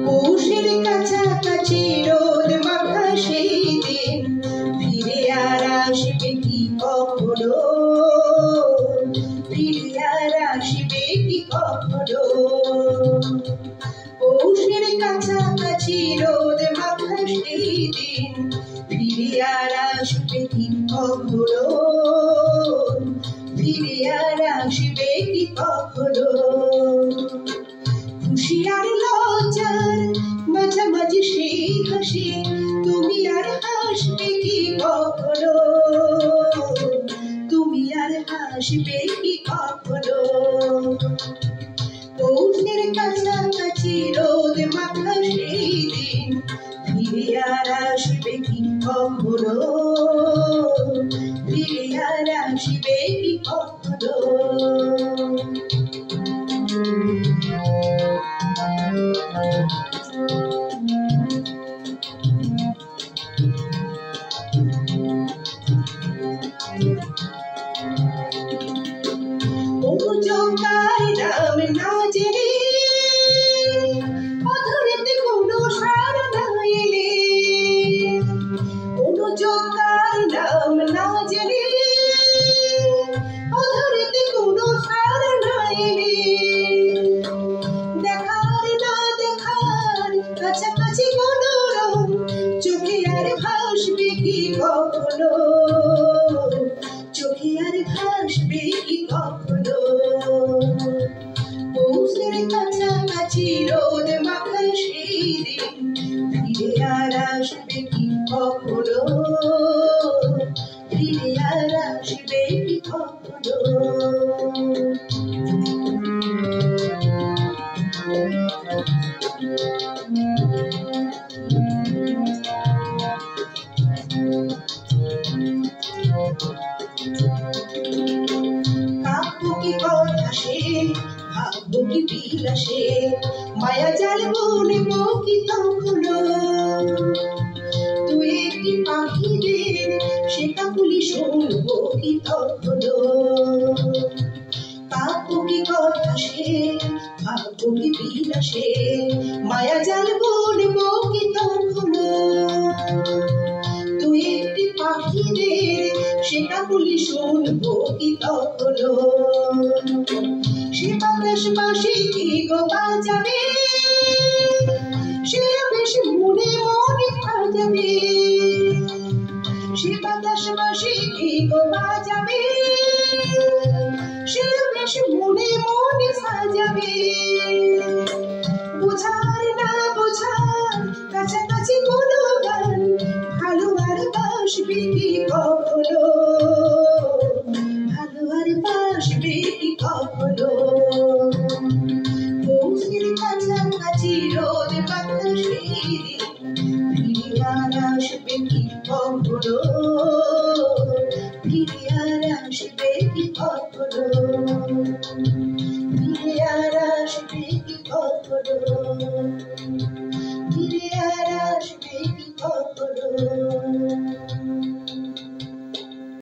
পৌষের কাছাকাছি রোদ মাখা সেই দিন ফিরে আর আসবে কি কখনো, ফিরে আর আসবে কি কখনো। পৌষের কাছাকাছি রোদ মাখা সেই দিন ফিরে আর আসবে কি কখনো, ফিরে আর আসবে কি কখনো। খুশি আর লজ্জার মাঝামাঝি সেই হাসি তুমি আর হাসবে কি কখনো, তুমি আর হাসবে কি কখনো। পৌষের কাছাকাছি রোদ মাখা সেই দিন ফিরে আর আসবে কি কখনো, ফিরে আর আসবে কি কখনো। কার নাম না জেনে অধরেতে কোনো সাড়া না এলে, কার নাম না জেনে অধরেতে কোনো সাড়া না এলে। দেখার না দেখার কাছাকাছি কোনো রং চোখে আর ভাসবে কি কখনো, চোখে আর ভাসবে কি কখনো। পৌষের কাছাকাছি রোদ মাখা সেই দিন ফিরে আর আসবে কি কখনো, ফিরে আর আসবে কি কখনো। কাব্য কি কথা সে, ভাগ্য কি বিলাসে, মায়া জাল বলিব কি তখনো। তুই একটি পাখিদের শেখা বলি শুনবো কি তখনো। কাব্য কি কথা সে, ভাগ্য কি বিলাসে, মায়া জাল বলিব কি তখনো। তুই একটি পাখিদের সেটা বলি শুনবো কি তখনো। সে বাতাস বাসি কি গো বাজাবে, সে বেশ মনে মনে সাজাবে। সে বাতাস বাসি কি গো বাজাবে, সে বেশ মনে মনে সাজাবে। বোঝার না বোঝার কাছাকাছি কোনো গান ভালো আর বাসবে কি কখনো, ভালো আর বাসবে কি কখনো। পৌষের কাছাকাছি রোদ মাখা সেই দিন ফিরে আর আসবে কি কখনো, ফিরে আর আসবে কি কখনো, ফিরে আর আসবে কি কখনো।